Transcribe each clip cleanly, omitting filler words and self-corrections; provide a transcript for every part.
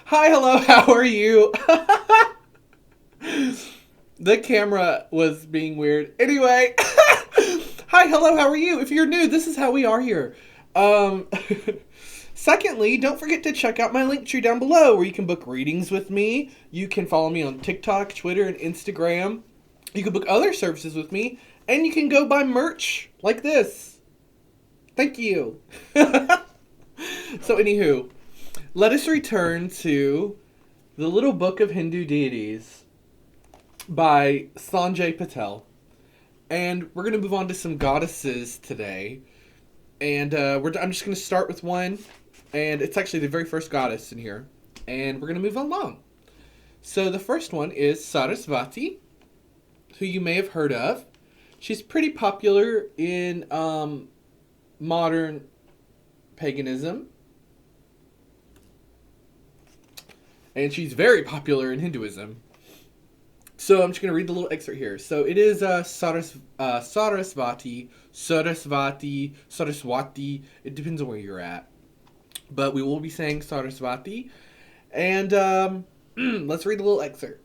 Hi, hello, how are you? The camera was being weird. Anyway, hi, hello, how are you? If you're new, this is how we are here. Um, Secondly, don't forget to check out my link tree down below where you can book readings with me. You can follow me on TikTok, Twitter, and Instagram. You can book other services with me, and you can go buy merch like this. Thank you. So, anywho, let us return to The Little Book of Hindu Deities by Sanjay Patel. And we're going to move on to some goddesses today. And I'm just going to start with one. And it's actually the very first goddess in here. And we're going to move along. So the first one is Saraswati, who you may have heard of. She's pretty popular in modern paganism. And she's very popular in Hinduism. So I'm just going to read the little excerpt here. So it is Saraswati, Saraswati. It depends on where you're at. But we will be saying Saraswati. And let's read the little excerpt.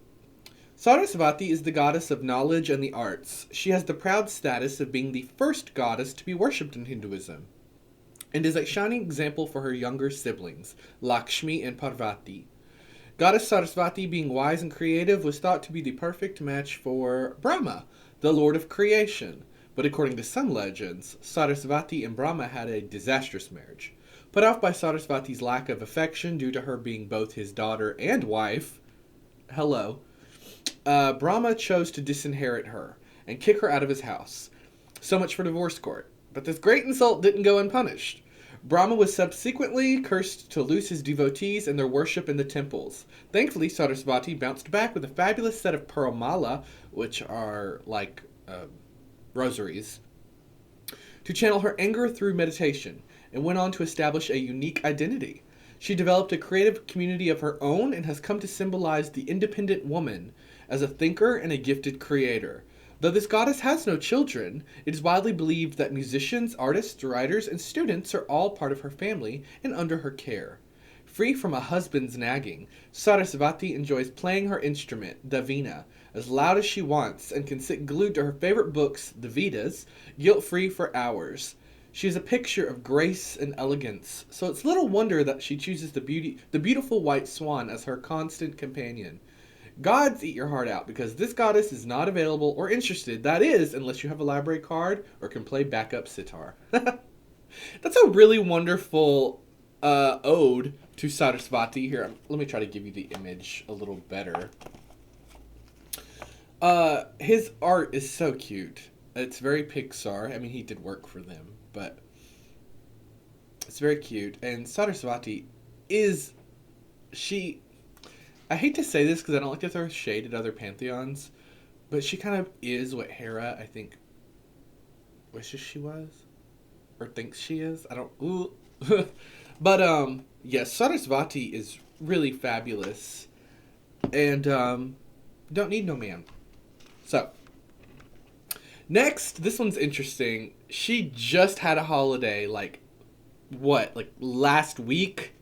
Saraswati is the goddess of knowledge and the arts. She has the proud status of being the first goddess to be worshipped in Hinduism, and is a shining example for her younger siblings, Lakshmi and Parvati. Goddess Saraswati, being wise and creative, was thought to be the perfect match for Brahma, the lord of creation. But according to some legends, Saraswati and Brahma had a disastrous marriage. Put off by Saraswati's lack of affection due to her being both his daughter and wife, Brahma chose to disinherit her and kick her out of his house. So much for divorce court. But this great insult didn't go unpunished. Brahma was subsequently cursed to lose his devotees and their worship in the temples. Thankfully, Saraswati bounced back with a fabulous set of peramala, which are like rosaries, to channel her anger through meditation, and went on to establish a unique identity. She developed a creative community of her own and has come to symbolize the independent woman as a thinker and a gifted creator. Though this goddess has no children, it is widely believed that musicians, artists, writers, and students are all part of her family and under her care. Free from a husband's nagging, Saraswati enjoys playing her instrument, the veena, as loud as she wants and can sit glued to her favorite books, the Vedas, guilt-free for hours. She is a picture of grace and elegance, so it's little wonder that she chooses the beautiful white swan as her constant companion. Gods eat your heart out because this goddess is not available or interested, that is, unless you have a library card or can play backup sitar. That's a really wonderful ode to Saraswati. Here, let me try to give you the image a little better. His art is so cute. It's very Pixar. I mean, he did work for them, but it's very cute. And Saraswati is... She... I hate to say this because I don't like to throw shade at other pantheons, but she kind of is what Hera, I think, wishes she was, or thinks she is. I don't. Ooh. But yes, Saraswati is really fabulous, and don't need no man. So next, this one's interesting. She just had a holiday, like last week.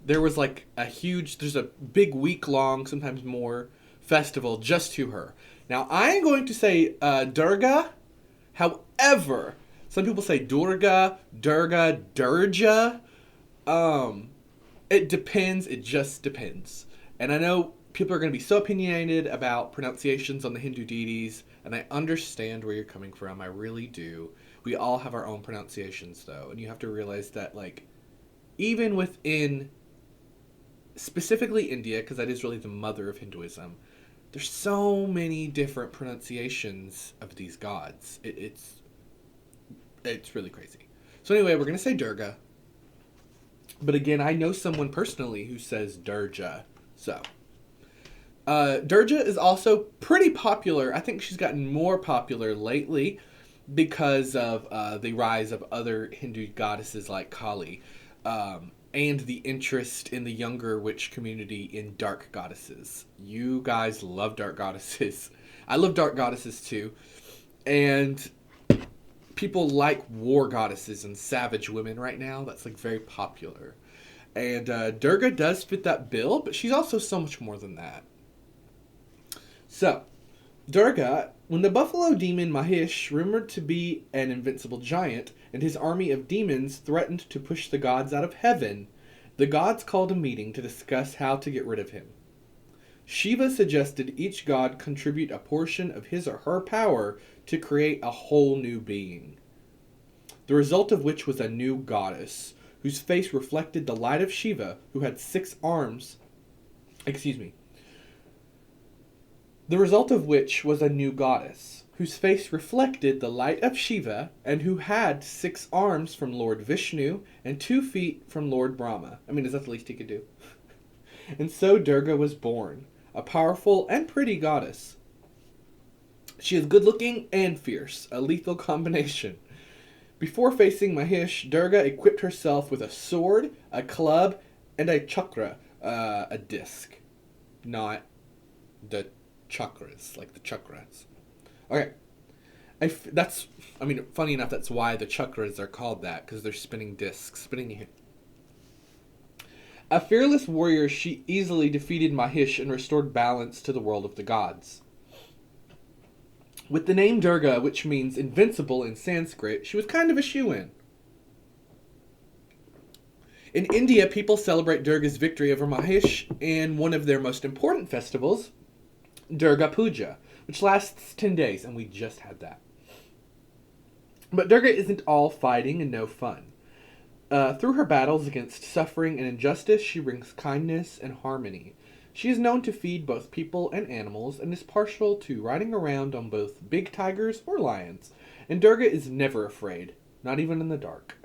There was there's a big week-long, sometimes more, festival just to her. Now, I'm going to say Durga. However, some people say Durga, Durja. It depends. It just depends. And I know people are going to be so opinionated about pronunciations on the Hindu deities, and I understand where you're coming from. I really do. We all have our own pronunciations, though, and you have to realize that, even within... specifically India, because that is really the mother of Hinduism, there's so many different pronunciations of these gods. It's really crazy. So anyway, we're going to say Durga. But again, I know someone personally who says Durja. So, Durja is also pretty popular. I think she's gotten more popular lately because of the rise of other Hindu goddesses like Kali. And the interest in the younger witch community in dark goddesses. You guys love dark goddesses. I love dark goddesses too. And people like war goddesses and savage women right now. That's very popular. And Durga does fit that bill, but she's also so much more than that. So, Durga, when the buffalo demon Mahesh, rumored to be an invincible giant, and his army of demons threatened to push the gods out of heaven, the gods called a meeting to discuss how to get rid of him. Shiva suggested each god contribute a portion of his or her power to create a whole new being. The result of which was a new goddess, whose face reflected the light of Shiva, who had 6 arms. The result of which was a new goddess, whose face reflected the light of Shiva, and who had 6 arms from Lord Vishnu and 2 feet from Lord Brahma. I mean, is that the least he could do? And so Durga was born, a powerful and pretty goddess. She is good-looking and fierce, a lethal combination. Before facing Mahesh, Durga equipped herself with a sword, a club, and a chakra, a disc. Not the chakras, like the chakras. Okay. Funny enough, that's why the chakras are called that, because they're spinning discs, spinning here. A fearless warrior, she easily defeated Mahesh and restored balance to the world of the gods. With the name Durga, which means invincible in Sanskrit, she was kind of a shoo-in. In India, people celebrate Durga's victory over Mahesh in one of their most important festivals, Durga Puja, which lasts 10 days, and we just had that. But Durga isn't all fighting and no fun. Through her battles against suffering and injustice, she brings kindness and harmony. She is known to feed both people and animals, and is partial to riding around on both big tigers or lions. And Durga is never afraid, not even in the dark.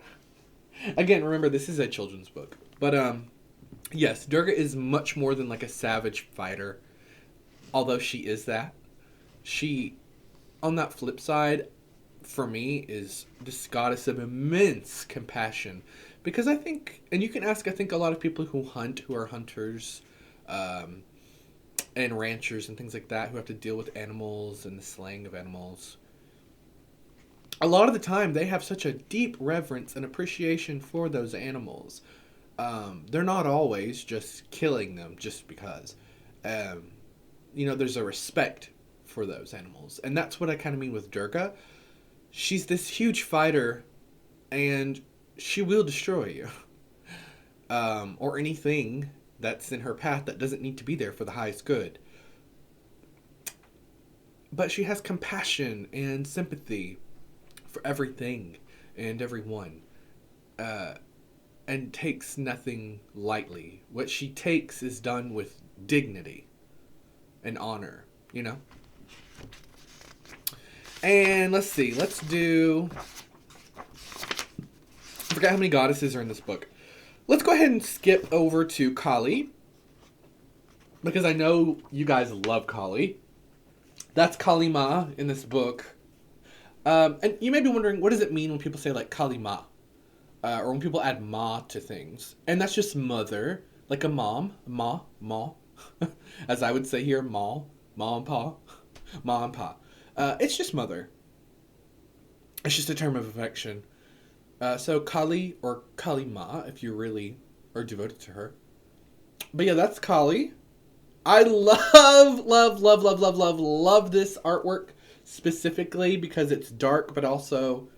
Again, remember, this is a children's book. But, yes, Durga is much more than like a savage fighter. Although she is that. She, on that flip side, for me, is this goddess of immense compassion. Because I think, and you can ask, I think, a lot of people who hunt, who are hunters, and ranchers and things like that, who have to deal with animals and the slaying of animals. A lot of the time, they have such a deep reverence and appreciation for those animals. They're not always just killing them just because. There's a respect for those animals. And that's what I kind of mean with Durga. She's this huge fighter, and she will destroy you. Or anything that's in her path that doesn't need to be there for the highest good. But she has compassion and sympathy for everything and everyone. And takes nothing lightly. What she takes is done with dignity and honor, And let's see, I forgot how many goddesses are in this book. Let's go ahead and skip over to Kali, because I know you guys love Kali. That's Kali Ma in this book. And you may be wondering, what does it mean when people say, like, Kali Ma? Or when people add ma to things. And that's just mother, like a mom, ma, as I would say here, ma and pa, ma and pa. It's just mother. It's just a term of affection. So Kali or Kali Ma, if you really are devoted to her. But yeah, that's Kali. I love this artwork specifically because it's dark but also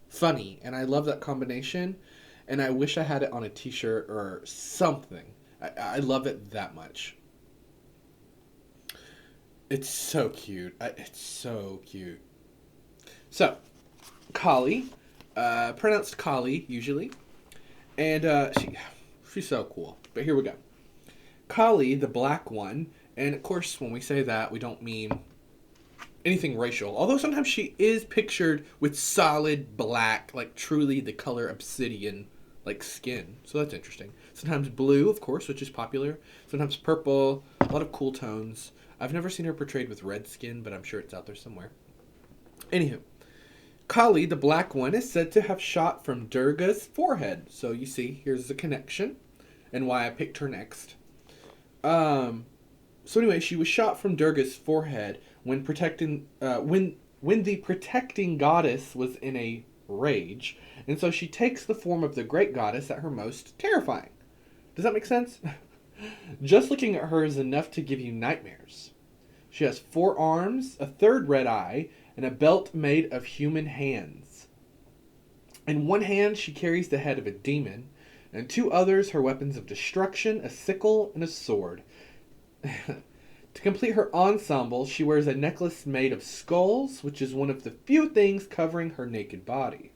funny. And I love that combination. And I wish I had it on a t-shirt or something. I love it that much. It's so cute. It's so cute. So, Kali, pronounced Kali usually, and she's so cool. But here we go. Kali, the black one, and of course when we say that, we don't mean anything racial. Although sometimes she is pictured with solid black, like truly the color obsidian, like skin. So that's interesting. Sometimes blue, of course, which is popular. Sometimes purple, a lot of cool tones. I've never seen her portrayed with red skin, but I'm sure it's out there somewhere. Anywho, Kali, the black one, is said to have shot from Durga's forehead. So you see, here's the connection and why I picked her next. So anyway, she was shot from Durga's forehead when the protecting goddess was in a rage, and so she takes the form of the great goddess at her most terrifying. Does that make sense? Just looking at her is enough to give you nightmares. She has 4 arms, a third red eye, and a belt made of human hands. In one hand, she carries the head of a demon, and 2 others her weapons of destruction, a sickle, and a sword. To complete her ensemble, she wears a necklace made of skulls, which is one of the few things covering her naked body.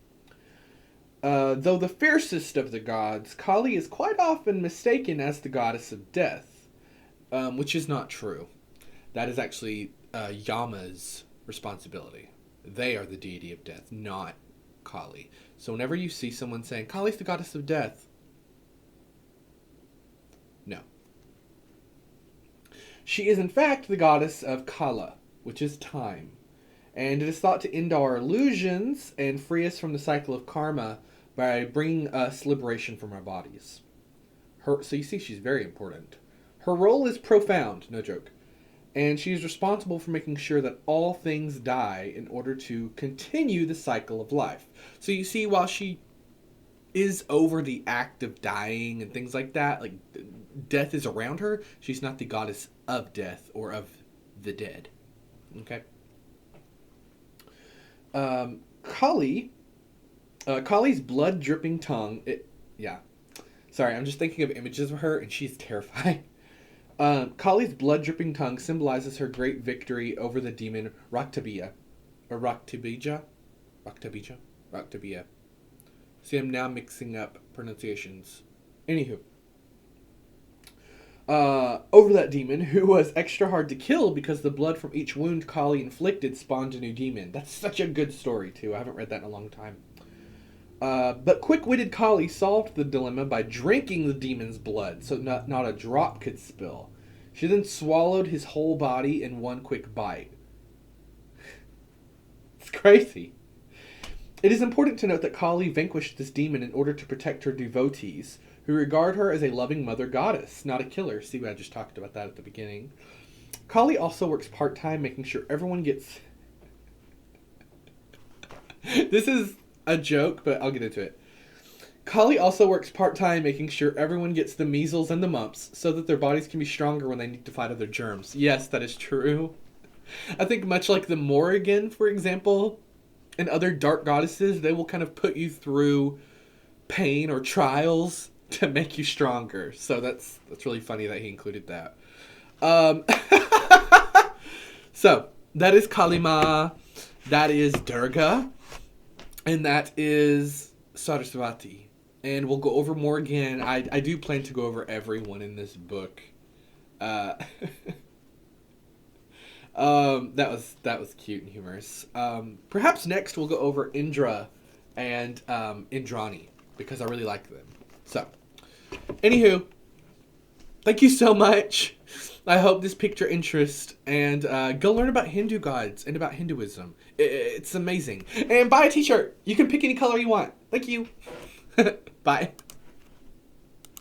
Though the fiercest of the gods, Kali is quite often mistaken as the goddess of death, which is not true. That is actually Yama's responsibility. They are the deity of death, not Kali. So whenever you see someone saying, Kali's the goddess of death, no. She is in fact the goddess of Kala, which is time. And it is thought to end our illusions and free us from the cycle of karma by bringing us liberation from our bodies. So you see, she's very important. Her role is profound, no joke. And she is responsible for making sure that all things die in order to continue the cycle of life. So you see, while she is over the act of dying and things like that, like death is around her, she's not the goddess of death or of the dead. Okay? Kali's blood-dripping tongue... Sorry, I'm just thinking of images of her, and she's terrifying. Kali's blood-dripping tongue symbolizes her great victory over the demon Raktabija. Or Raktabija? Raktabija. See, I'm now mixing up pronunciations. Anywho. Over that demon, who was extra hard to kill because the blood from each wound Kali inflicted spawned a new demon. That's such a good story, too. I haven't read that in a long time. But quick-witted Kali solved the dilemma by drinking the demon's blood, so not a drop could spill. She then swallowed his whole body in one quick bite. It's crazy. It is important to note that Kali vanquished this demon in order to protect her devotees, who regard her as a loving mother goddess, not a killer. See, I just talked about that at the beginning. Kali also works part-time, making sure everyone gets... This is a joke, but I'll get into it. Kali also works part-time, making sure everyone gets the measles and the mumps, so that their bodies can be stronger when they need to fight other germs. Yes, that is true. I think much like the Morrigan, for example, and other dark goddesses, they will kind of put you through pain or trials to make you stronger. So that's really funny that he included that. So, that is Kali Ma, that is Durga, and that is Saraswati. And we'll go over more again. I do plan to go over everyone in this book. That was cute and humorous. Perhaps next we'll go over Indra and Indrani, because I really like them. So, anywho, thank you so much. I hope this piqued your interest, and go learn about Hindu gods and about Hinduism. It's amazing. And buy a t-shirt. You can pick any color you want. Thank you. Bye.